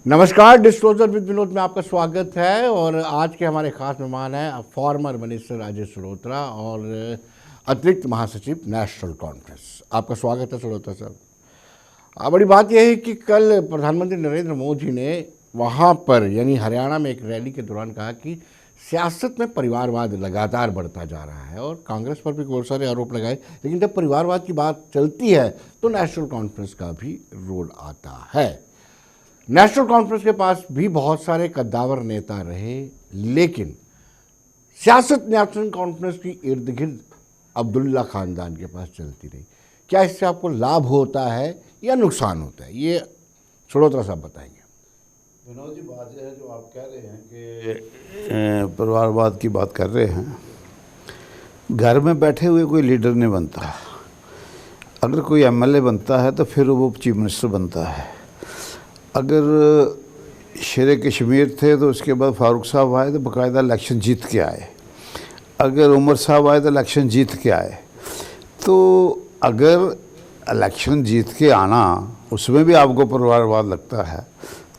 नमस्कार, disclosure with Vinod में आपका स्वागत है। और आज के हमारे खास मेहमान हैं फॉर्मर मिनिस्टर राजेश सरोत्रा और अतिरिक्त महासचिव नेशनल कॉन्फ्रेंस। आपका स्वागत है सरोत्रा साहब। बड़ी बात यह है कि कल प्रधानमंत्री नरेंद्र मोदी ने वहाँ पर यानी हरियाणा में एक रैली के दौरान कहा कि सियासत में परिवारवाद लगातार बढ़ता जा रहा है और कांग्रेस पर भी बहुत सारे आरोप लगाए, लेकिन जब परिवारवाद की बात चलती है तो नेशनल कॉन्फ्रेंस का भी रोल आता है। नेशनल कॉन्फ्रेंस के पास भी बहुत सारे कद्दावर नेता रहे, लेकिन सियासत नेशनल कॉन्फ्रेंस की इर्द गिर्द अब्दुल्ला खानदान के पास चलती रही। क्या इससे आपको लाभ होता है या नुकसान होता है, ये सरोत्रा साहब बताएंगे। विनोद जी, बात यह है जो आप कह रहे हैं कि परिवारवाद की बात कर रहे हैं। घर में बैठे हुए कोई लीडर नहीं बनता। अगर कोई एमएलए बनता है तो फिर वो चीफ मिनिस्टर बनता है। अगर शेर कश्मीर थे तो उसके बाद फारूक साहब आए तो बाकायदा इलेक्शन जीत के आए। अगर उमर साहब आए तो इलेक्शन जीत के आए। तो अगर इलेक्शन जीत के आना उसमें भी आपको परिवारवाद लगता है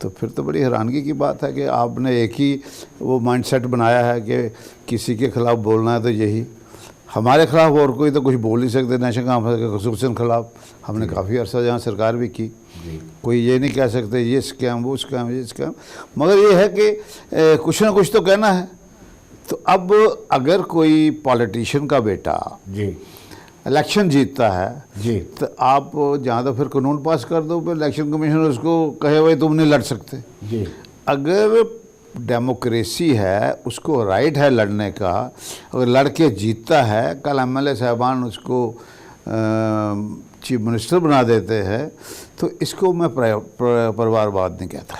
तो फिर तो बड़ी हैरानगी की बात है कि आपने एक ही वो माइंडसेट बनाया है कि किसी के ख़िलाफ़ बोलना है तो यही। हमारे ख़िलाफ़ और कोई तो कुछ बोल नहीं सकते। नेशनल कॉन्फ्रेंस के खसूसन ख़िलाफ़ हमने काफ़ी अर्सा जहाँ सरकार भी की, कोई ये नहीं कह सकते ये स्कैम वो स्कैम ये स्कैम, मगर ये है कि कुछ ना कुछ तो कहना है। तो अब अगर कोई पॉलिटिशियन का बेटा जी इलेक्शन जीतता है जी तो आप जहाँ तो फिर कानून पास कर दो, फिर इलेक्शन कमीशन उसको कहे भाई तुम नहीं लड़ सकते जी। अगर डेमोक्रेसी है, उसको राइट है लड़ने का, अगर लड़के जीतता है, कल एमएलए साहबान उसको चीफ मिनिस्टर बना देते हैं, तो इसको मैं परिवारवाद नहीं कहता।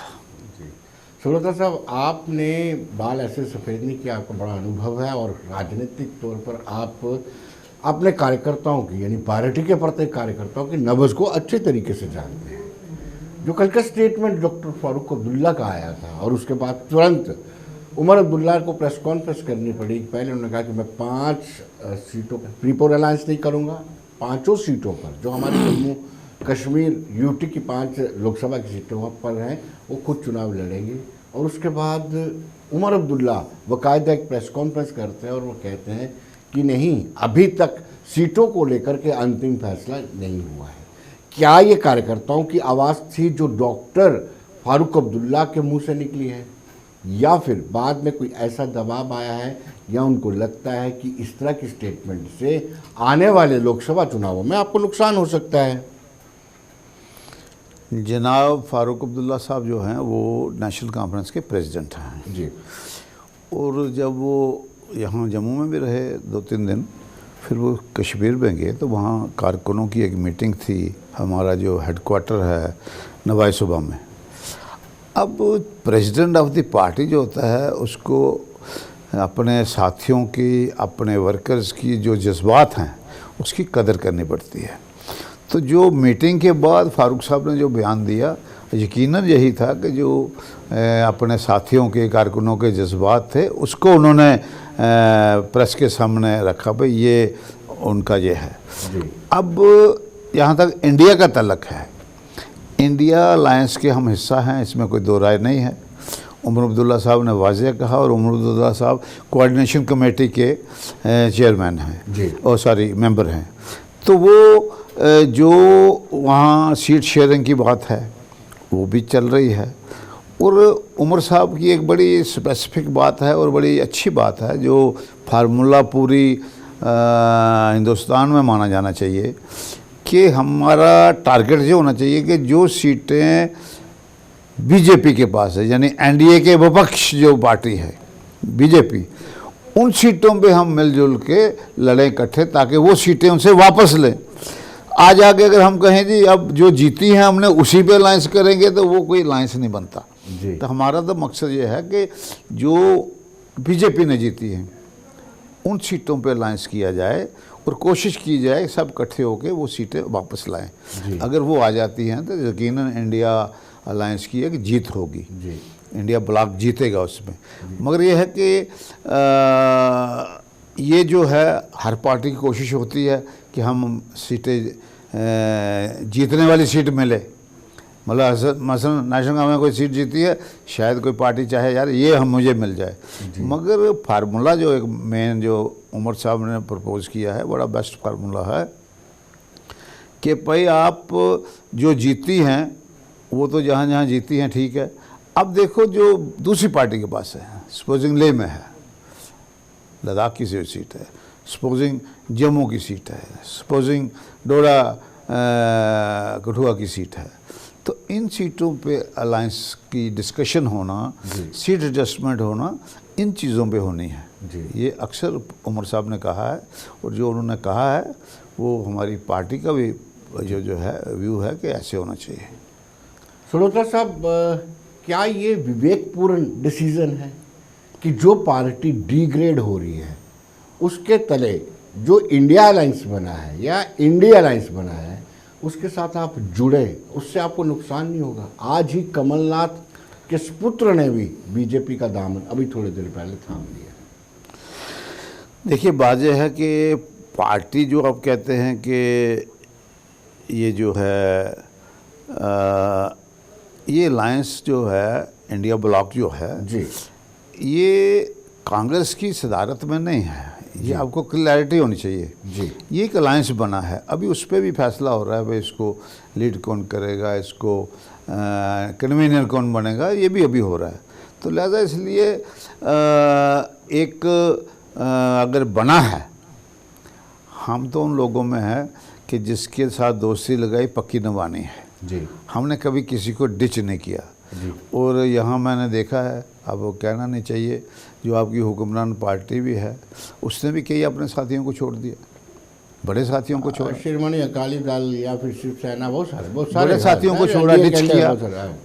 सरोत्रा साहब, आपने बाल ऐसे सफ़ेद नहीं किया, आपका बड़ा अनुभव है और राजनीतिक तौर पर आप अपने कार्यकर्ताओं की यानी पार्टी के प्रत्येक कार्यकर्ताओं की नब्ज़ को अच्छे तरीके से जानते हैं। जो कल का स्टेटमेंट डॉक्टर फारूक अब्दुल्ला का आया था और उसके बाद तुरंत उमर अब्दुल्ला को प्रेस कॉन्फ्रेंस करनी पड़ी। पहले उन्होंने कहा कि मैं 5 सीटों पर प्रीपोर अलायंस नहीं करूँगा, 5 सीटों पर जो हमारे जम्मू कश्मीर यूटी की 5 लोकसभा की सीटों पर हैं वो खुद चुनाव लड़ेंगे। और उसके बाद उमर अब्दुल्ला बाकायदा एक प्रेस कॉन्फ्रेंस करते हैं और वो कहते हैं कि नहीं, अभी तक सीटों को लेकर के अंतिम फैसला नहीं हुआ है। क्या ये कार्यकर्ताओं की आवाज़ थी जो डॉक्टर फारूक अब्दुल्ला के मुंह से निकली है, या फिर बाद में कोई ऐसा दबाव आया है, या उनको लगता है कि इस तरह की स्टेटमेंट से आने वाले लोकसभा चुनावों में आपको नुकसान हो सकता है? जनाब फारूक अब्दुल्ला साहब जो हैं वो नेशनल कॉन्फ्रेंस के प्रेसिडेंट हैं जी। और जब वो यहाँ जम्मू में भी रहे 2-3 दिन, फिर वो कश्मीर में गए तो वहाँ कारकुनों की एक मीटिंग थी। हमारा जो हेडक्वार्टर है नवाई सूबा में। अब प्रेसिडेंट ऑफ द पार्टी जो होता है उसको अपने साथियों की, अपने वर्कर्स की जो जज्बात हैं उसकी कदर करनी पड़ती है। तो जो मीटिंग के बाद फारूक साहब ने जो बयान दिया, यकीनन यही था कि जो अपने साथियों के, कारकुनों के जज्बात थे उसको उन्होंने प्रेस के सामने रखा, भाई ये उनका ये है। अब यहाँ तक इंडिया का तल्लक है, इंडिया अलायंस के हम हिस्सा हैं, इसमें कोई दो राय नहीं है। उमर अब्दुल्ला साहब ने वाज़ेह कहा और उमर अब्दुल्ला साहब कोऑर्डिनेशन कमेटी के चेयरमैन हैं और सॉरी मेंबर हैं। तो वो जो वहाँ सीट शेयरिंग की बात है वो भी चल रही है। और उमर साहब की एक बड़ी स्पेसिफिक बात है और बड़ी अच्छी बात है जो फार्मूला पूरी हिंदुस्तान में माना जाना चाहिए कि हमारा टारगेट ये होना चाहिए कि जो सीटें बीजेपी के पास है, यानी एनडीए के विपक्ष जो पार्टी है बीजेपी, उन सीटों पे हम मिलजुल के लड़ें इकट्ठे ताकि वो सीटें उनसे वापस लें। आज आगे अगर हम कहें जी अब जो जीती हैं हमने उसी पे अलायंस करेंगे तो वो कोई अलायंस नहीं बनता। तो हमारा तो मकसद ये है कि जो बीजेपी ने जीती है उन सीटों पे अलायंस किया जाए और कोशिश की जाए सब इकट्ठे होकर वो सीटें वापस लाएं। अगर वो आ जाती हैं तो यकीनन इंडिया अलायंस की एक जीत होगी, इंडिया ब्लॉक जीतेगा उसमें। मगर ये है कि ये जो है हर पार्टी की कोशिश होती है कि हम सीटें जीतने वाली सीट मिले, मतलब मसलन नेशनल कांग्रेस में कोई सीट जीती है, शायद कोई पार्टी चाहे यार ये हम मुझे मिल जाए, मगर फार्मूला जो एक मेन जो उमर साहब ने प्रपोज किया है बड़ा बेस्ट फार्मूला है कि भाई आप जो जीती हैं वो तो जहाँ जहाँ जीती हैं ठीक है, अब देखो जो दूसरी पार्टी के पास है, सपोजिंग लेह में है, लद्दाख की सीट है, सपोजिंग जम्मू की सीट है, सपोजिंग डोडा कठुआ की सीट है, तो इन सीटों पे अलायंस की डिस्कशन होना, सीट एडजस्टमेंट होना, इन चीज़ों पे होनी है। ये अक्सर उमर साहब ने कहा है और जो उन्होंने कहा है वो हमारी पार्टी का भी जो है व्यू है कि ऐसे होना चाहिए। सलोत्रा साहब, क्या ये विवेकपूर्ण डिसीजन है कि जो पार्टी डिग्रेड हो रही है उसके तले जो इंडिया अलायंस बना है या इंडिया अलायंस बना है उसके साथ आप जुड़े, उससे आपको नुकसान नहीं होगा? आज ही कमलनाथ के सुपुत्र ने भी बीजेपी का दामन अभी थोड़ी देर पहले थाम लिया। देखिए, बात यह है कि पार्टी जो आप कहते हैं कि ये जो है ये अलायंस जो है, इंडिया ब्लॉक जो है जी, ये कांग्रेस की सदारत में नहीं है, ये आपको क्लैरिटी होनी चाहिए जी। ये एक अलायंस बना है, अभी उस पर भी फैसला हो रहा है भाई इसको लीड कौन करेगा, इसको कन्वीनर कौन बनेगा, ये भी अभी हो रहा है। तो लिहाजा इसलिए एक अगर बना है, हम तो उन लोगों में है कि जिसके साथ दोस्ती लगाई पक्की निभानी है जी। हमने कभी किसी को डिच नहीं किया जी। और यहाँ मैंने देखा है, अब वो कहना नहीं चाहिए, जो आपकी हुक्मरान पार्टी भी है उसने भी कई अपने साथियों को छोड़ दिया, बड़े साथियों को छोड़ा, शिरोमणि अकाली दल या फिर शिवसेना, बहुत सारे बड़े साथियों को छोड़ा, डिच किया,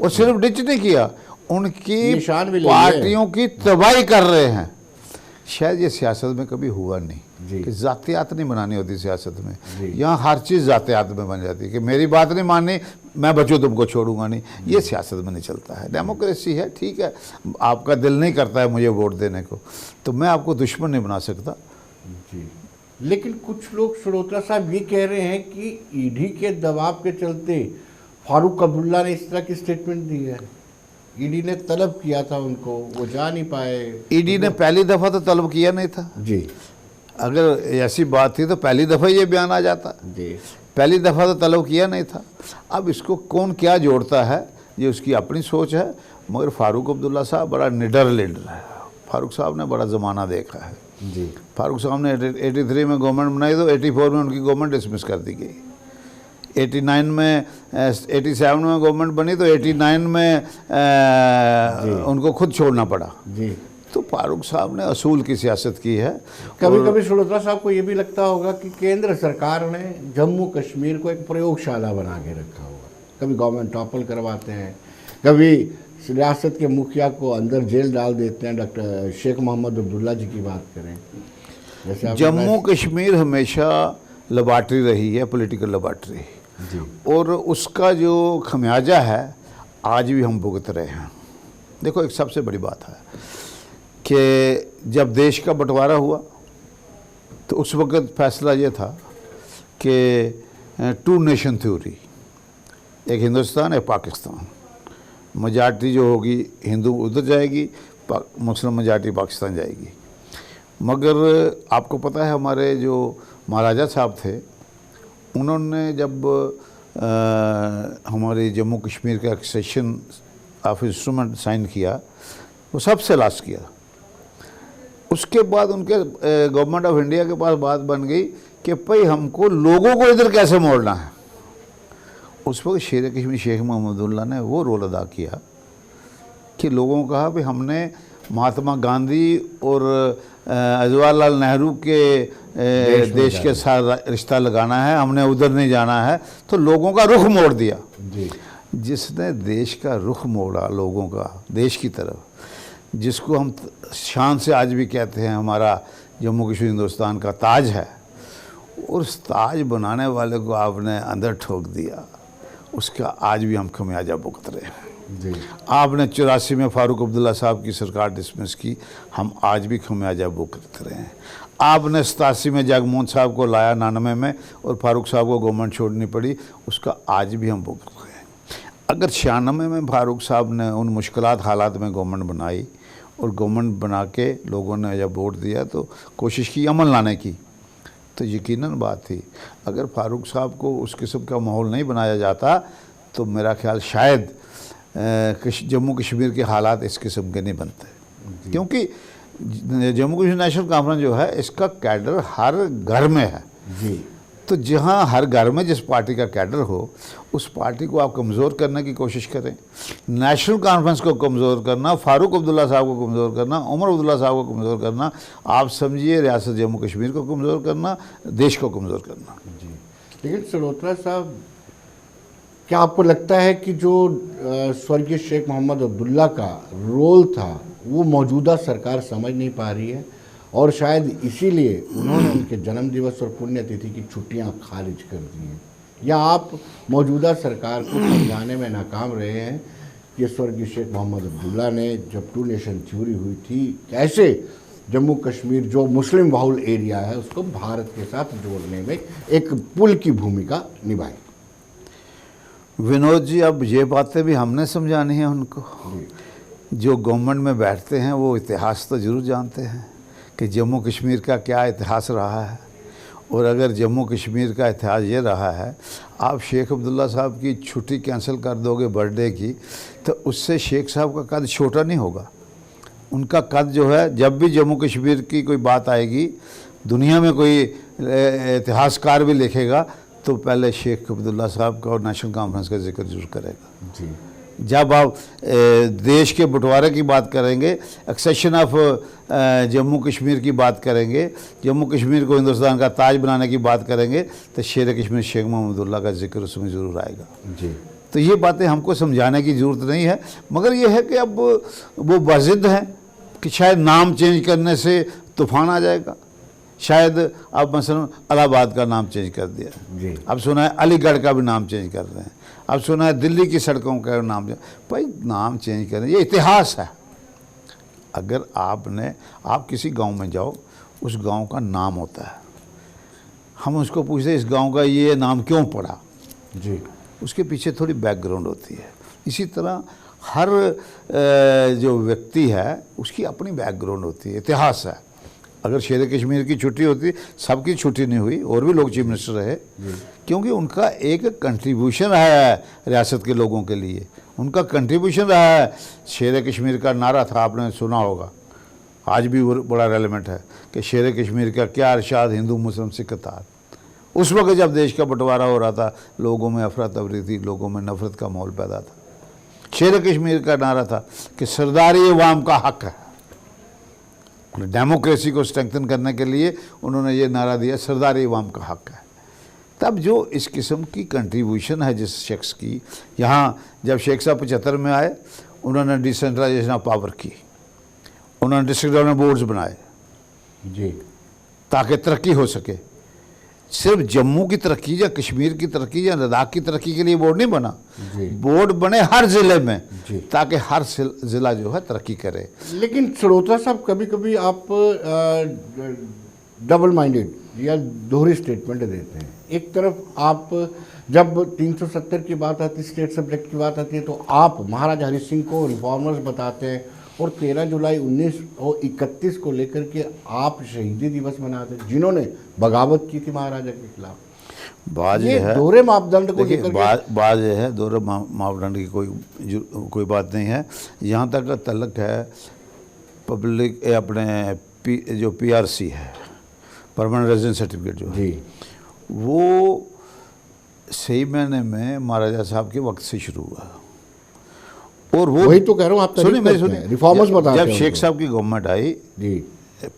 और सिर्फ डिच नहीं किया, उनकी निशान भी ले पार्टियों की तबाही कर रहे हैं। शायद ये सियासत में कभी हुआ नहीं जी। कि जातियात नहीं बनानी होती सियासत में, यहाँ हर चीज़ जातियात में बन जाती है कि मेरी बात नहीं माननी, मैं बच्चों तुमको छोड़ूंगा नहीं, ये सियासत में नहीं चलता है। डेमोक्रेसी है, ठीक है, आपका दिल नहीं करता है मुझे वोट देने को, तो मैं आपको दुश्मन नहीं बना सकता जी। लेकिन कुछ लोग, सलोत्रा साहब, ये कह रहे हैं कि ईडी के दबाव के चलते फारूक अब्दुल्ला ने इस तरह की स्टेटमेंट दी है। ईडी ने तलब किया था उनको, वो जा नहीं पाए। ईडी ने पहली दफ़ा तो तलब किया नहीं था जी। अगर ऐसी बात थी तो पहली दफ़ा ये बयान आ जाता जी। पहली दफ़ा तो तलब किया नहीं था। अब इसको कौन क्या जोड़ता है ये उसकी अपनी सोच है, मगर फारूक अब्दुल्ला साहब बड़ा निडर लीडर है। फारूक साहब ने बड़ा ज़माना देखा है जी। फारूक साहब ने 83 में गवर्नमेंट बनाई तो 84 में उनकी गवर्नमेंट डिसमिस कर दी गई, 89 में 87 में गवर्नमेंट बनी तो 89 में उनको खुद छोड़ना पड़ा जी। तो फारूक साहब ने असूल की सियासत की है। कभी कभी सलोत्रा साहब को ये भी लगता होगा कि केंद्र सरकार ने जम्मू कश्मीर को एक प्रयोगशाला बना के रखा होगा, कभी गवर्नमेंट टॉपल करवाते हैं, कभी रियासत के मुखिया को अंदर जेल डाल देते हैं। डॉक्टर शेख मोहम्मद अब्दुल्ला जी की बात करें, जैसे जम्मू कश्मीर हमेशा लेबॉर्ट्री रही है, पॉलिटिकल लेबॉर्ट्री, और उसका जो खमियाजा है आज भी हम भुगत रहे हैं। देखो, एक सबसे बड़ी बात है कि जब देश का बंटवारा हुआ तो उस वक़्त फैसला ये था कि 2 नेशन थ्योरी, एक हिंदुस्तान एक पाकिस्तान, मेजॉरिटी जो होगी हिंदू उधर जाएगी, मुस्लिम मेजॉरिटी पाकिस्तान जाएगी। मगर आपको पता है हमारे जो महाराजा साहब थे उन्होंने जब हमारे जम्मू कश्मीर का एक्सेशन ऑफ इंस्ट्रूमेंट साइन किया, वो सबसे लास्ट किया। उसके बाद उनके गवर्नमेंट ऑफ इंडिया के पास बात बन गई कि भाई हमको लोगों को इधर कैसे मोड़ना है। उस वक्त शेर कश्मीर शेख मोहम्मदुल्ला ने वो रोल अदा किया कि लोगों को कहा भाई हमने महात्मा गांधी और जवाहरलाल नेहरू के देश के साथ रिश्ता लगाना है, हमने उधर नहीं जाना है, तो लोगों का रुख मोड़ दिया जी। जिसने देश का रुख मोड़ा लोगों का देश की तरफ, जिसको हम शान से आज भी कहते हैं हमारा जम्मू कश्मीर हिंदुस्तान का ताज है, और उस ताज बनाने वाले को आपने अंदर ठोक दिया, उसका आज भी हम खमियाजा भुगत रहे हैं जी। आपने 84 में फारूक अब्दुल्ला साहब की सरकार डिसमिस की, हम आज भी खमियाजा भुगत रहे हैं। आपने 87 में जगमोहन साहब को लाया 99 में और फारूक साहब को गवर्नमेंट छोड़नी पड़ी, उसका आज भी हम भुगत रहे हैं। अगर 96 में फारूक साहब ने उन मुश्किलात हालात में गवर्नमेंट बनाई और गवर्नमेंट बना के लोगों ने जब वोट दिया तो कोशिश की अमन लाने की, तो यकीनन बात थी। अगर फारूक साहब को उस किस्म का माहौल नहीं बनाया जाता तो मेरा ख्याल शायद जम्मू कश्मीर के हालात इस किस्म के नहीं बनते, क्योंकि जम्मू कश्मीर नेशनल कॉन्फ्रेंस जो है इसका कैडर हर घर में है जी। तो जहाँ हर घर में जिस पार्टी का कैडर हो उस पार्टी को आप कमज़ोर करने की कोशिश करें। नेशनल कॉन्फ्रेंस को कमज़ोर करना, फारूक अब्दुल्ला साहब को कमज़ोर करना, उमर अब्दुल्ला साहब को कमज़ोर करना, आप समझिए रियासत जम्मू कश्मीर को कमज़ोर करना, देश को कमज़ोर करना। जी। लेकिन सलोत्रा साहब, क्या आपको लगता है कि जो स्वर्गीय शेख मोहम्मद अब्दुल्ला का रोल था वो मौजूदा सरकार समझ नहीं पा रही है और शायद इसीलिए उन्होंने उनके जन्म दिवस और पुण्यतिथि की छुट्टियां खारिज कर दी हैं, या आप मौजूदा सरकार को समझाने में नाकाम रहे हैं कि स्वर्गीय शेख मोहम्मद अब्दुल्ला ने जब 2 नेशन थ्योरी हुई थी कैसे जम्मू कश्मीर जो मुस्लिम बाहुल एरिया है उसको भारत के साथ जोड़ने में एक पुल की भूमिका निभाई? विनोद जी, अब ये बातें भी हमने समझानी है उनको। जो गवर्नमेंट में बैठते हैं वो इतिहास तो ज़रूर जानते हैं कि जम्मू कश्मीर का क्या इतिहास रहा है, और अगर जम्मू कश्मीर का इतिहास ये रहा है, आप शेख अब्दुल्ला साहब की छुट्टी कैंसिल कर दोगे बर्थडे की, तो उससे शेख साहब का कद छोटा नहीं होगा। उनका कद जो है, जब भी जम्मू कश्मीर की कोई बात आएगी, दुनिया में कोई इतिहासकार भी लिखेगा तो पहले शेख अब्दुल्ला साहब का और नेशनल कॉन्फ्रेंस का जिक्र जरूर करेगा जी। जब आप देश के बंटवारे की बात करेंगे, एक्सेशन ऑफ जम्मू कश्मीर की बात करेंगे, जम्मू कश्मीर को हिंदुस्तान का ताज बनाने की बात करेंगे, तो शेर कश्मीर शेख मोहम्मदुल्लाह का जिक्र उसमें ज़रूर आएगा जी। तो ये बातें हमको समझाने की ज़रूरत नहीं है, मगर ये है कि अब वो बाजिद हैं कि शायद नाम चेंज करने से तूफान आ जाएगा। शायद अब मसलन इलाहाबाद का नाम चेंज कर दिया जी। अब सुना है अलीगढ़ का भी नाम चेंज कर रहे हैं, अब सुना है दिल्ली की सड़कों का नाम भाई नाम चेंज करें, ये इतिहास है। अगर आप किसी गांव में जाओ, उस गांव का नाम होता है, हम उसको पूछते हैं इस गांव का ये नाम क्यों पड़ा जी, उसके पीछे थोड़ी बैकग्राउंड होती है। इसी तरह हर जो व्यक्ति है उसकी अपनी बैकग्राउंड होती है, इतिहास है। अगर शेर कश्मीर की छुट्टी होती, सबकी छुट्टी नहीं हुई और भी लोग चीफ मिनिस्टर रहे, क्योंकि उनका एक कंट्रीब्यूशन है रियासत के लोगों के लिए, उनका कंट्रीब्यूशन रहा है। शेर कश्मीर का नारा था, आपने सुना होगा, आज भी बड़ा रेलेवेंट है कि शेर कश्मीर का क्या इरशाद हिंदू मुस्लिम सिख तार। उस वक्त जब देश का बंटवारा हो रहा था, लोगों में अफरा तफरी थी, लोगों में नफरत का माहौल पैदा था। शेर कश्मीर का नारा था कि सरदारी अवाम का हक है। डेमोक्रेसी को स्ट्रेंथन करने के लिए उन्होंने ये नारा दिया, सरदारी अवाम का हक है। तब जो इस किस्म की कंट्रीब्यूशन है जिस शख्स की, यहाँ जब शेख साहब 75 में आए, उन्होंने डिसेंट्रलाइजेशन ऑफ पावर की, उन्होंने डिस्ट्रिक्ट डेवलपमेंट बोर्ड्स बनाए जी, ताकि तरक्की हो सके। सिर्फ जम्मू की तरक्की या कश्मीर की तरक्की या लद्दाख की तरक्की के लिए बोर्ड नहीं बना, बोर्ड बने हर ज़िले में ताकि हर ज़िला जो है तरक्की करे। लेकिन श्रोता साहब, कभी कभी आप डबल माइंडेड या दोहरी स्टेटमेंट देते हैं। एक तरफ आप जब 370 की बात आती है, स्टेट सब्जेक्ट की बात आती है, तो आप महाराजा हरि सिंह को रिफॉर्मर्स बताते हैं, और 13 जुलाई 1931 को लेकर के आप शहीदी दिवस मनाते हैं जिन्होंने बगावत की थी महाराजा के खिलाफ। बात ये है दोहरे मापदंड को लेकर बात ये है, दोहरे मापदंड की कोई बात नहीं है। यहाँ तक का तल्लक है पब्लिक अपने जो PRC है, परमानेंट रेजिडेंस सर्टिफिकेट जो जी, वो सही महीने में महाराजा साहब के वक्त से शुरू हुआ, और वो वही तो कह रहा हूँ, आप सुनिए रिफॉर्मर्स बताते हैं। जब शेख साहब की गवर्नमेंट आई जी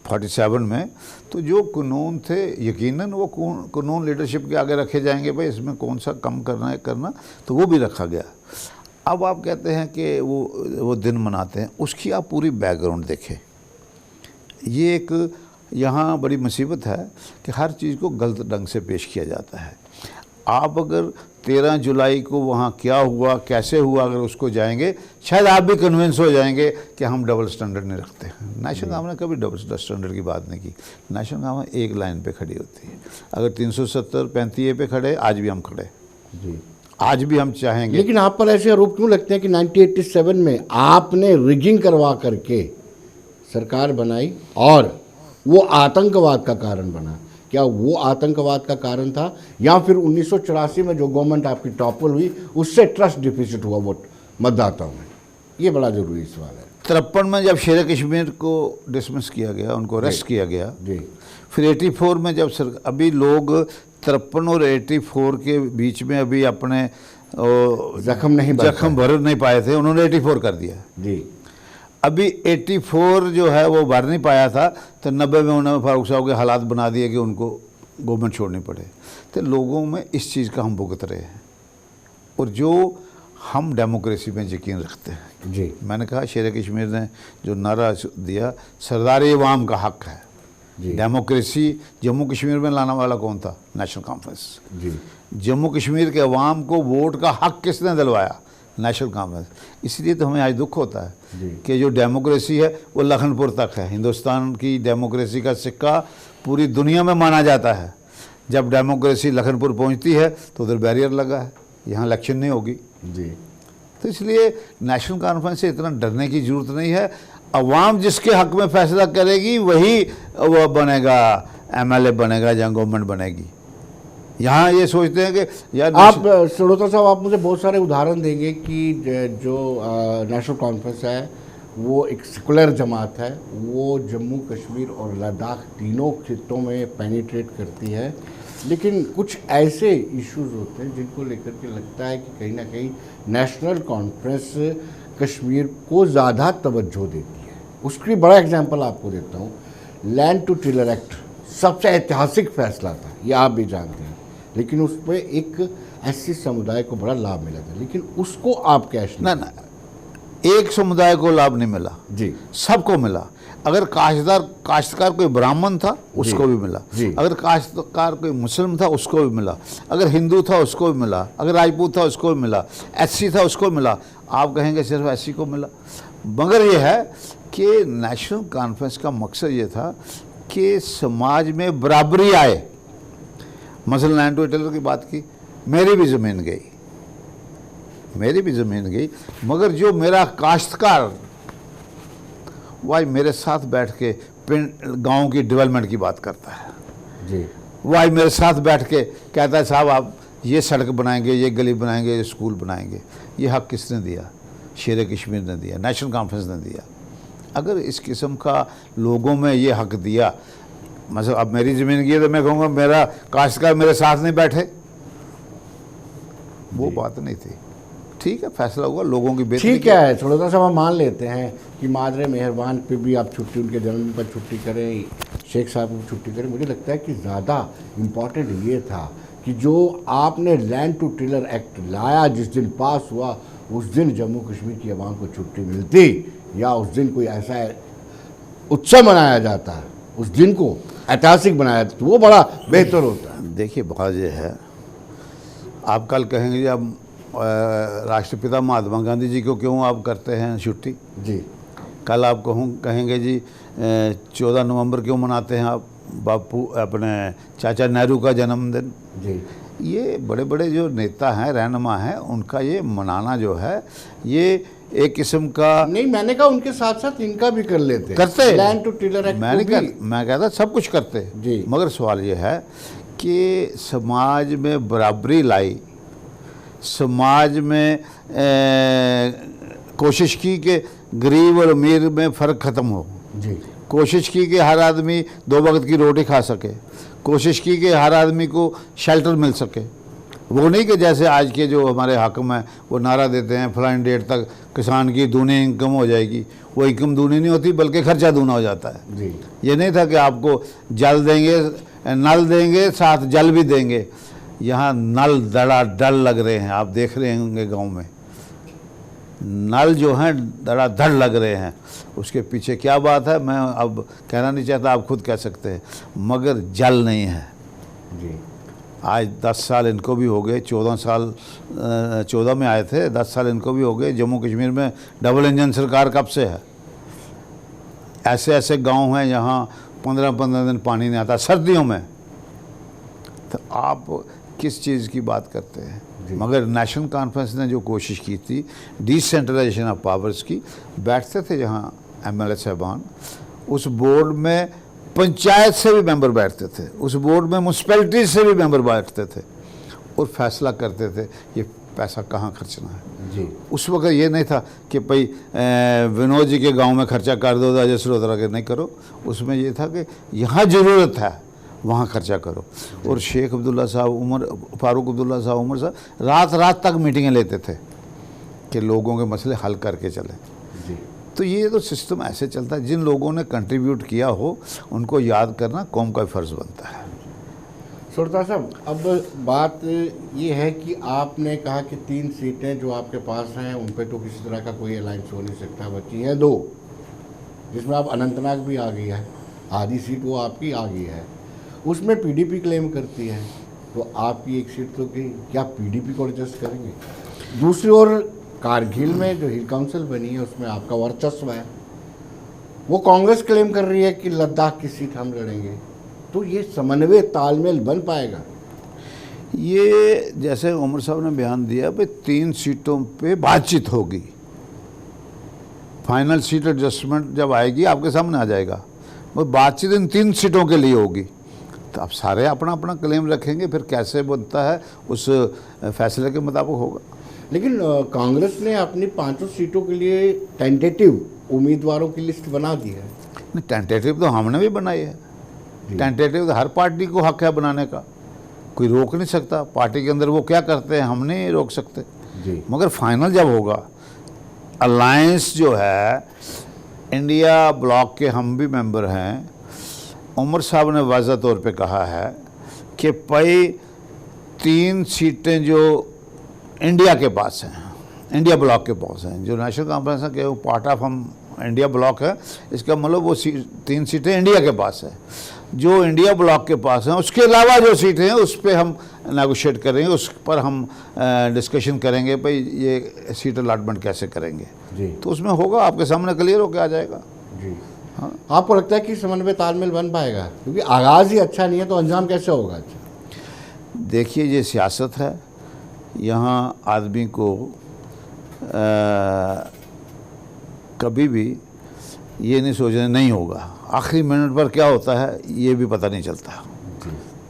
47 में, तो जो कानून थे यकीनन वो कानून लीडरशिप के आगे रखे जाएंगे, भाई इसमें कौन सा कम करना है करना, तो वो भी रखा गया। अब आप कहते हैं कि वो दिन मनाते हैं, उसकी आप पूरी बैकग्राउंड देखें। ये एक यहाँ बड़ी मुसीबत है कि हर चीज़ को गलत ढंग से पेश किया जाता है। आप अगर 13 जुलाई को वहाँ क्या हुआ कैसे हुआ अगर उसको जाएंगे, शायद आप भी कन्विंस हो जाएंगे कि हम डबल स्टैंडर्ड नहीं रखते हैं। नेशनल कांफ्रेंस ने कभी डबल स्टैंडर्ड की बात नहीं की। नेशनल कांफ्रेंस एक लाइन पे खड़ी होती है। अगर 370 35 पे खड़े, आज भी हम खड़े जी, आज भी हम चाहेंगे। लेकिन आप पर ऐसे आरोप क्यों लगते हैं कि 1987 में आपने रिगिंग करवा करके सरकार बनाई और वो आतंकवाद का कारण बना? क्या वो आतंकवाद का कारण था, या फिर 1984 में जो गवर्नमेंट आपकी टॉपल हुई उससे ट्रस्ट डिफिसिट हुआ वोट मतदाताओं में? ये बड़ा जरूरी सवाल है। 53 में जब शेर कश्मीर को डिसमिस किया गया, उनको अरेस्ट किया गया जी, फिर 84 में जब अभी लोग 53 और 84 के बीच में अभी अपने जख्म भर नहीं पाए थे, उन्होंने 84 कर दिया जी। अभी 84 जो है वो भर नहीं पाया था, तो 90 में उन्होंने फारूक साहब के हालात बना दिए कि उनको गवर्नमेंट छोड़नी पड़े। तो लोगों में इस चीज़ का हम भुगत रहे हैं, और जो हम डेमोक्रेसी में यकीन रखते हैं जी। मैंने कहा शेर कश्मीर ने जो नारा दिया, सरदार अवाम का हक है डेमोक्रेसी। जम्मू कश्मीर में लाने वाला कौन था? National Conference. जी। जम्मू कश्मीर के अवाम को वोट का हक किसने दिलवाया? National Conference. इसलिए तो हमें आज दुख होता है कि जो डेमोक्रेसी है वो लखनपुर तक है। हिंदुस्तान की डेमोक्रेसी का सिक्का पूरी दुनिया में माना जाता है। जब डेमोक्रेसी लखनपुर पहुंचती है तो उधर बैरियर लगा है, यहाँ इलेक्शन नहीं होगी जी। तो इसलिए नेशनल कॉन्फ्रेंस से इतना डरने की ज़रूरत नहीं है। अवाम जिसके हक में फैसला करेगी वही वो बनेगा, एमएलए बनेगा या गवर्नमेंट बनेगी। यहाँ ये सोचते हैं कि यार आप श्रोता साहब, आप मुझे बहुत सारे उदाहरण देंगे कि जो नेशनल कॉन्फ्रेंस है वो एक सेकुलर जमात है, वो जम्मू कश्मीर और लद्दाख तीनों खित्तों में पेनिट्रेट करती है, लेकिन कुछ ऐसे इश्यूज होते हैं जिनको लेकर के लगता है कि कहीं ना कहीं नेशनल कॉन्फ्रेंस कश्मीर को ज़्यादा तवज्जो देती है। उसकी बड़ा एग्जांपल आपको देता हूँ। लैंड टू टिलर एक्ट सबसे ऐतिहासिक फैसला था, ये आप भी जानते हैं, लेकिन उस पर एक ऐसी समुदाय को बड़ा लाभ मिला था, लेकिन उसको आप कैश ना एक समुदाय को लाभ नहीं मिला जी, सबको मिला। अगर काश्तकार कोई ब्राह्मण था उसको भी मिला, अगर काश्तकार कोई मुस्लिम था उसको भी मिला, अगर हिंदू था उसको भी मिला, अगर राजपूत था उसको भी मिला, एससी था उसको मिला। आप कहेंगे सिर्फ एससी को मिला, मगर ये है कि नेशनल कॉन्फ्रेंस का मकसद ये था कि समाज में बराबरी आए। मसलन लैंड टू टिलर की बात की, मेरी भी ज़मीन गई, मगर जो मेरा काश्तकार वह मेरे साथ बैठ के गांव की डेवलपमेंट की बात करता है जी, वह मेरे साथ बैठ के कहता है साहब आप ये सड़क बनाएंगे, ये गली बनाएंगे, ये स्कूल बनाएंगे। ये हक किसने दिया? शेर कश्मीर ने दिया, नेशनल कॉन्फ्रेंस ने दिया। अगर इस किस्म का लोगों में ये हक दिया, मतलब अब मेरी ज़मीन की है तो मैं कहूँगा मेरा काश्तकार मेरे साथ नहीं बैठे, वो बात नहीं थी। ठीक है, फैसला हुआ, लोगों की बेहतरी। ठीक है, थोड़ा सा हम मान लेते हैं कि मादरे मेहरबान पे भी आप छुट्टी, उनके जन्मदिन पर छुट्टी करें, शेख साहब को छुट्टी करें। मुझे लगता है कि ज़्यादा इम्पॉर्टेंट ये था कि जो आपने लैंड टू टिलर एक्ट लाया, जिस दिन पास हुआ उस दिन जम्मू कश्मीर की आवाम को छुट्टी मिलती, या उस दिन कोई ऐसा उत्सव मनाया जाता, उस दिन को ऐतिहासिक बनाया जाता, तो वो बड़ा बेहतर होता है। देखिए बात ये है, आप कल कहेंगे जब राष्ट्रपिता महात्मा गांधी जी को क्यों आप करते हैं छुट्टी जी, कल आप कहेंगे जी 14 नवंबर क्यों मनाते हैं आप बापू अपने चाचा नेहरू का जन्मदिन जी। ये बड़े बड़े जो नेता हैं, रहनुमा हैं, उनका ये मनाना जो है ये एक किस्म का नहीं, मैंने कहा उनके साथ साथ इनका भी कर लेते, करते लैंड टू टिलर एक्ट मैं कहता सब कुछ करते जी, मगर सवाल ये है कि समाज में बराबरी लाई, समाज में कोशिश की कि गरीब और अमीर में फ़र्क ख़त्म हो जी, कोशिश की कि हर आदमी 2 वक्त की रोटी खा सके, कोशिश की कि हर आदमी को शेल्टर मिल सके। वो नहीं कि जैसे आज के जो हमारे हाकिम हैं वो नारा देते हैं फलानी डेट तक किसान की दूनी इनकम हो जाएगी। वो इनकम दूनी नहीं होती बल्कि खर्चा दूना हो जाता है जी। ये नहीं था कि आपको जल देंगे, नल देंगे, साथ जल भी देंगे। यहाँ नल धड़ाधड़ लग रहे हैं, आप देख रहे होंगे गांव में नल जो हैं धड़ाधड़ लग रहे हैं। उसके पीछे क्या बात है मैं अब कहना नहीं चाहता, आप खुद कह सकते हैं, मगर जल नहीं है जी। आज 10 साल इनको भी हो गए, 14 में आए थे, 10 साल इनको भी हो गए। जम्मू कश्मीर में डबल इंजन सरकार कब से है? ऐसे ऐसे गांव हैं जहां 15-15 दिन पानी नहीं आता सर्दियों में। तो आप किस चीज़ की बात करते हैं। मगर नेशनल कॉन्फ्रेंस ने जो कोशिश की थी डिसेंट्रलाइजेशन ऑफ पावर्स की, बैठते थे जहाँ एमएलए साहबान, उस बोर्ड में पंचायत से भी मेंबर बैठते थे, उस बोर्ड में म्यूनसिपैलिटी से भी मेंबर बैठते थे और फैसला करते थे ये पैसा कहाँ खर्चना है जी। उस वक्त ये नहीं था कि भाई विनोद जी के गांव में खर्चा कर दो, अजय सरोत्रा के नहीं करो। उसमें ये था कि यहाँ ज़रूरत है वहाँ खर्चा करो। और शेख अब्दुल्ला साहब, फारूक अब्दुल्ला साहब, उमर साहब रात रात तक मीटिंगें लेते थे कि लोगों के मसले हल करके चलें। जी। तो ये तो सिस्टम ऐसे चलता है, जिन लोगों ने कंट्रीब्यूट किया हो उनको याद करना कौम का फ़र्ज़ बनता है। सरोत्रा साहब, अब बात ये है कि आपने कहा कि 3 सीटें जो आपके पास हैं उन पे तो किसी तरह का कोई अलायंस हो नहीं सकता, बची हैं 2, जिसमें आप अनंतनाग भी आ गई है, आधी सीट वो आपकी आ गई है, उसमें पीडीपी क्लेम करती है, तो आपकी एक सीट तो गई, क्या पीडीपी को एडजस्ट करेंगे? दूसरी ओर कारगिल में जो हिल काउंसिल बनी है उसमें आपका वर्चस्व है, वो कांग्रेस क्लेम कर रही है कि लद्दाख की सीट हम लड़ेंगे, तो ये समन्वय तालमेल बन पाएगा? ये जैसे उमर साहब ने बयान दिया भाई 3 सीटों पे बातचीत होगी, फाइनल सीट एडजस्टमेंट जब आएगी आपके सामने आ जाएगा, वो बातचीत इन 3 सीटों के लिए होगी। तो अब सारे अपना अपना क्लेम रखेंगे, फिर कैसे बनता है उस फैसले के मुताबिक होगा। लेकिन कांग्रेस ने अपनी 5 सीटों के लिए टेंटेटिव उम्मीदवारों की लिस्ट बना दी है। नहीं, टेंटेटिव तो हमने भी बनाई है। टेंटेटिव तो हर पार्टी को हक है बनाने का, कोई रोक नहीं सकता। पार्टी के अंदर वो क्या करते हैं हम नहीं रोक सकते जी। मगर फाइनल जब होगा, अलायंस जो है, इंडिया ब्लॉक के हम भी मेंबर हैं। उमर साहब ने वाज़ह तौर पे कहा है कि भाई 3 सीटें जो इंडिया के पास हैं, इंडिया ब्लॉक के पास हैं, जो नेशनल कॉन्फ्रेंस के वो पार्ट ऑफ हम इंडिया ब्लॉक है, इसका मतलब वो 3 सीटें इंडिया के पास है। जो इंडिया ब्लॉक के पास हैं उसके अलावा जो सीटें हैं उस पर हम नेगोशिएट करेंगे, उस पर हम डिस्कशन करेंगे भाई ये सीट अलॉटमेंट कैसे करेंगे जी। तो उसमें होगा, आपके सामने क्लियर होकर आ जाएगा। जी हाँ। आपको लगता है कि समन्वय तालमेल बन पाएगा? क्योंकि आगाज़ ही अच्छा नहीं है तो अंजाम कैसे होगा अच्छा? देखिए ये सियासत है, यहाँ आदमी को कभी भी ये नहीं सोचना नहीं होगा, आखिरी मिनट पर क्या होता है ये भी पता नहीं चलता।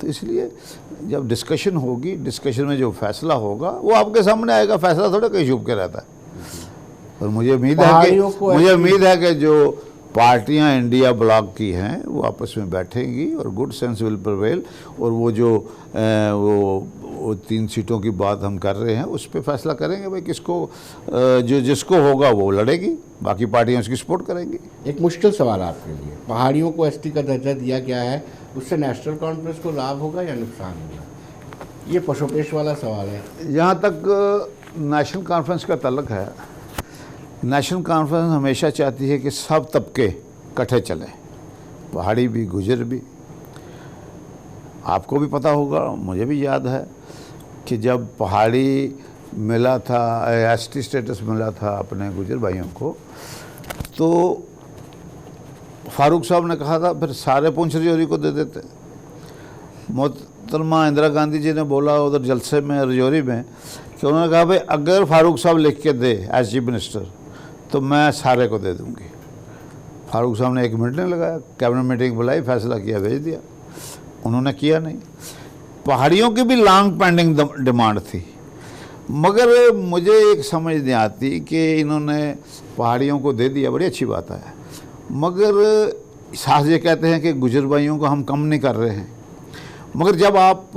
तो इसलिए जब डिस्कशन होगी, डिस्कशन में जो फैसला होगा वो आपके सामने आएगा, फैसला थोड़ा कहीं छुप के रहता है। और मुझे उम्मीद है कि जो पार्टियां इंडिया ब्लॉक की हैं वो आपस में बैठेंगी और गुड सेंस विल प्रिवेल, और वो जो वो 3 सीटों की बात हम कर रहे हैं उस पर फैसला करेंगे भाई किसको जो जिसको होगा वो लड़ेगी, बाकी पार्टियां उसकी सपोर्ट करेंगी। एक मुश्किल सवाल आपके लिए, पहाड़ियों को एसटी का दर्जा दिया गया है, उससे नेशनल कॉन्फ्रेंस को लाभ होगा या नुकसान होगा? ये पशुपेश वाला सवाल है। जहाँ तक नेशनल कॉन्फ्रेंस का तल्लक है, नेशनल कॉन्फ्रेंस हमेशा चाहती है कि सब तबके इकट्ठे चलें, पहाड़ी भी गुजर भी। आपको भी पता होगा, मुझे भी याद है कि जब पहाड़ी मिला था, एसटी स्टेटस मिला था अपने गुजर भाइयों को, तो फारूक साहब ने कहा था फिर सारे पुंछ रजौरी को दे देते। मोहतरमा इंदिरा गांधी जी ने बोला उधर जलसे में रजौरी में कि उन्होंने कहा भाई अगर फारूक साहब लिख के दे एज चीफ मिनिस्टर तो मैं सारे को दे दूंगी। फारूक साहब ने 1 मिनट नहीं लगाया, कैबिनेट मीटिंग बुलाई, फैसला किया, भेज दिया। उन्होंने किया नहीं। पहाड़ियों की भी लॉन्ग पेंडिंग डिमांड थी, मगर मुझे एक समझ नहीं आती कि इन्होंने पहाड़ियों को दे दिया, बड़ी अच्छी बात है, मगर साथ ये कहते हैं कि गुजर भाइयों को हम कम नहीं कर रहे हैं। मगर जब आप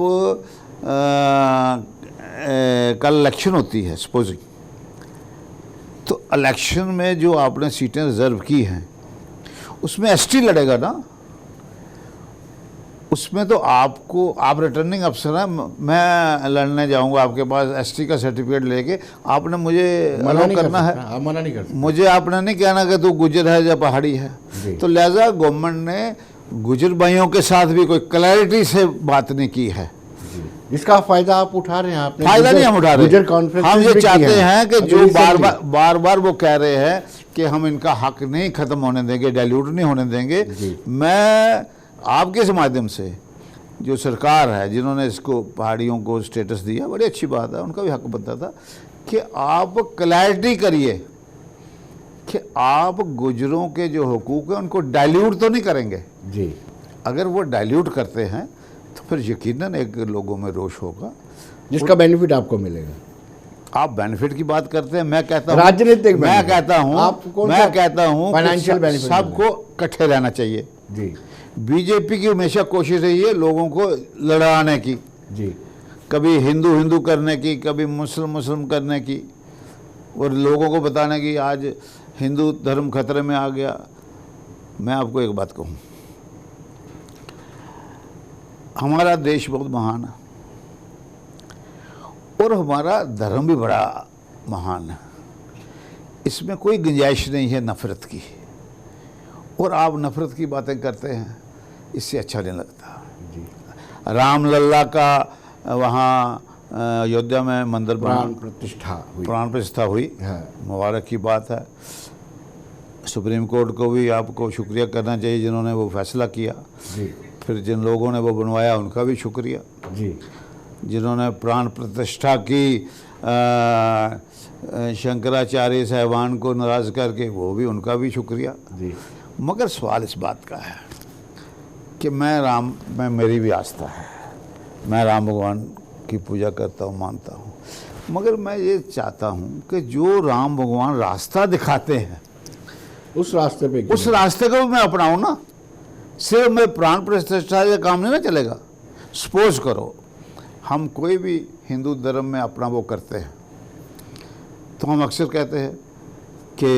कल इलेक्शन होती है सपोजिंग, तो इलेक्शन में जो आपने सीटें रिजर्व की हैं उसमें एसटी लड़ेगा ना, उसमें तो आपको, आप रिटर्निंग अफसर हैं, मैं लड़ने जाऊंगा आपके पास एसटी का सर्टिफिकेट लेके, आपने मुझे अलाउ करना है, मना नहीं कर सकते। मुझे आपने नहीं कहना कि तू गुजर है या पहाड़ी है। तो लिहाजा गवर्नमेंट ने गुजर भाइयों के साथ भी कोई क्लैरिटी से बात नहीं की है। इसका फायदा आप उठा रहे हैं? आपने फायदा नहीं हम उठा रहे, गुजर कॉन्फ्रेंस हम ये चाहते हैं कि जो बार बार वो कह रहे हैं कि हम इनका हक नहीं खत्म होने देंगे, डाइल्यूट नहीं होने देंगे। मैं आपके इस माध्यम से जो सरकार है जिन्होंने इसको पहाड़ियों को स्टेटस दिया, बड़ी अच्छी बात है, उनका भी हक बनता था कि आप क्लैरिटी करिए कि आप गुजरों के जो हुकूक हैं उनको डाइल्यूट तो नहीं करेंगे। जी। अगर वो डाइल्यूट करते हैं तो फिर यकीनन एक लोगों में रोष होगा जिसका बेनिफिट आपको मिलेगा। आप बेनिफिट की बात करते हैं, मैं कहता हूं राजनीतिक मैं benefit। कहता हूं आप कौन सा मैं कहता हूं फाइनेंशियल कि बेनिफिट सबको इकट्ठे रहना चाहिए। जी बीजेपी की हमेशा कोशिश रही है लोगों को लड़ाने की, जी। कभी हिंदू हिंदू करने की, कभी मुस्लिम मुस्लिम करने की, और लोगों को बताने की आज हिंदू धर्म खतरे में आ गया। मैं आपको एक बात कहूं, हमारा देश बहुत महान है और हमारा धर्म भी बड़ा महान है, इसमें कोई गुंजाइश नहीं है नफ़रत की, और आप नफ़रत की बातें करते हैं, इससे अच्छा नहीं लगता। जी। रामलला का वहाँ अयोध्या में मंदिर प्राण प्रतिष्ठा हुई। हाँ। मुबारक की बात है। सुप्रीम कोर्ट को भी आपको शुक्रिया करना चाहिए जिन्होंने वो फैसला किया। जी। फिर जिन लोगों ने वो बनवाया उनका भी शुक्रिया। जी। जिन्होंने प्राण प्रतिष्ठा की शंकराचार्य साहिबान को नाराज़ करके, वो भी उनका भी शुक्रिया। जी। मगर सवाल इस बात का है कि मैं मेरी भी आस्था है, मैं राम भगवान की पूजा करता हूँ, मानता हूँ, मगर मैं ये चाहता हूँ कि जो राम भगवान रास्ता दिखाते हैं उस रास्ते पे उस रास्ते को मैं अपनाऊँ ना। सिर्फ मैं प्राण प्रतिष्ठा से काम नहीं ना चलेगा। सपोज करो हम कोई भी हिंदू धर्म में अपना वो करते हैं तो हम अक्सर कहते हैं कि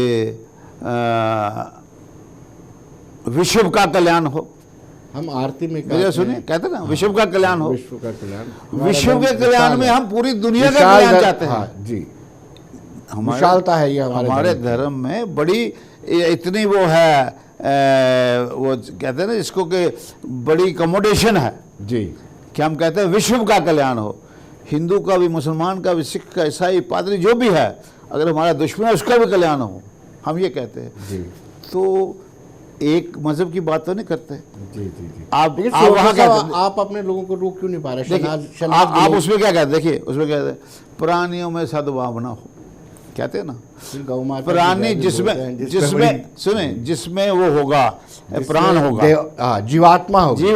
विश्व का कल्याण हो। हम आरती में मेरे सुनिए, कहते हैं ना विश्व का कल्याण हो। विश्व का कल्याण, विश्व के कल्याण में हम पूरी दुनिया का कल्याण चाहते हैं। हाँ, जी। विशालता है ये हमारे धर्म में बड़ी इतनी वो है, वो कहते हैं ना इसको कि बड़ी कमोडेशन है जी, कि हम कहते हैं विश्व का कल्याण हो। हिंदू का भी, मुसलमान का भी, सिख का, ईसाई, पादरी जो भी है, अगर हमारा दुश्मन है उसका भी कल्याण हो, हम ये कहते हैं जी। तो एक मजहब की बात तो नहीं करते। जी जी जी। आप वहाँ क्या आप अपने लोगों को रोक क्यों नहीं पा रहे? आप उसमें क्या कहते, देखिए उसमें कहते हैं प्राणियों में सद्भावना हो, कहते हैं ना, प्राणी जिसमें सुने जिसमें वो होगा प्राण होगा, जीवात्मा होगी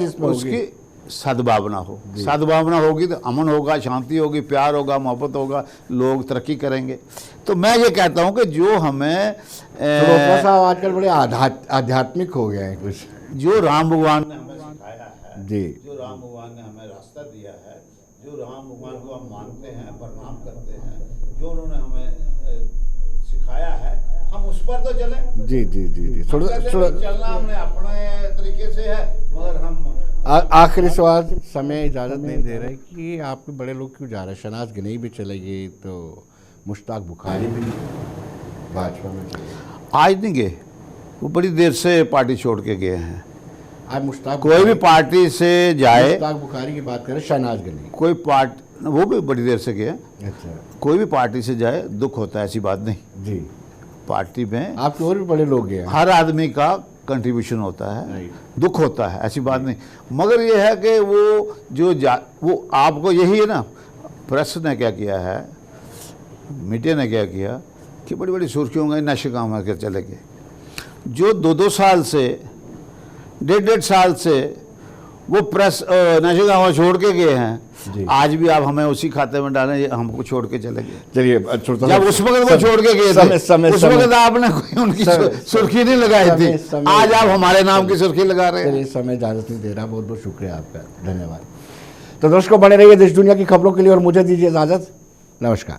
जिसमें उसकी सद्भावना हो। सद्भावना होगी तो अमन होगा, शांति होगी, प्यार होगा, मोहब्बत होगा, लोग तरक्की करेंगे। तो मैं ये कहता हूँ कि जो हमें साहब आजकल बड़े आध्यात्मिक हो गए हैं कुछ, जो राम भगवान ने हमें सिखाया है जी, जो राम भगवान ने हमें रास्ता दिया है, जो राम भगवान को हम मानते हैं, प्रणाम करते हैं, जो उन्होंने हमें सिखाया है, हम उस पर तो चलें। जी जी जी जी। चलना हमने अपने तरीके से है, मगर हम आखिरी सवाल, समय इजाज़त नहीं दे रहे कि आपके बड़े लोग क्यों जा रहे हैं? शहनाज गिनई भी चले गई तो मुश्ताक बुखारी भी भाजपा में चले गए। आज नहीं गए, वो बड़ी देर से पार्टी छोड़ के गए हैं। आज मुश्ताक कोई भी पार्टी से जाए, मुश्ताक बुखारी की बात करें, शहनाज गिनई कोई पार्टी, वो भी बड़ी देर से गए। अच्छा। कोई भी पार्टी से जाए दुख होता है, ऐसी बात नहीं। जी। पार्टी में आपके और भी बड़े लोग गए, हर आदमी का कंट्रीब्यूशन होता है, दुख होता है, ऐसी बात नहीं। मगर ये है कि वो आपको यही है ना, प्रेस ने क्या किया है, मीडिया ने क्या किया कि बड़ी बड़ी सुर्खियों में नशे काम करके चले गए। जो 2-2 साल से, 1.5 साल से वो प्रेस नशे गाँव छोड़ के गए हैं, आज भी आप हमें उसी खाते में डालें, हमको छोड़ के चले गए। चलिए, जब उस वक्त वो छोड़ के गए थे, उस वक्त आपने कोई उनकी सुर्खी नहीं लगाई थी, आज आप हमारे नाम की सुर्खी लगा रहे हैं। चलिए, समय इजाजत नहीं दे रहा, बहुत बहुत शुक्रिया आपका, धन्यवाद। तो दोस्तों, बने रहिए देश दुनिया की खबरों के लिए और मुझे दीजिए इजाजत। नमस्कार।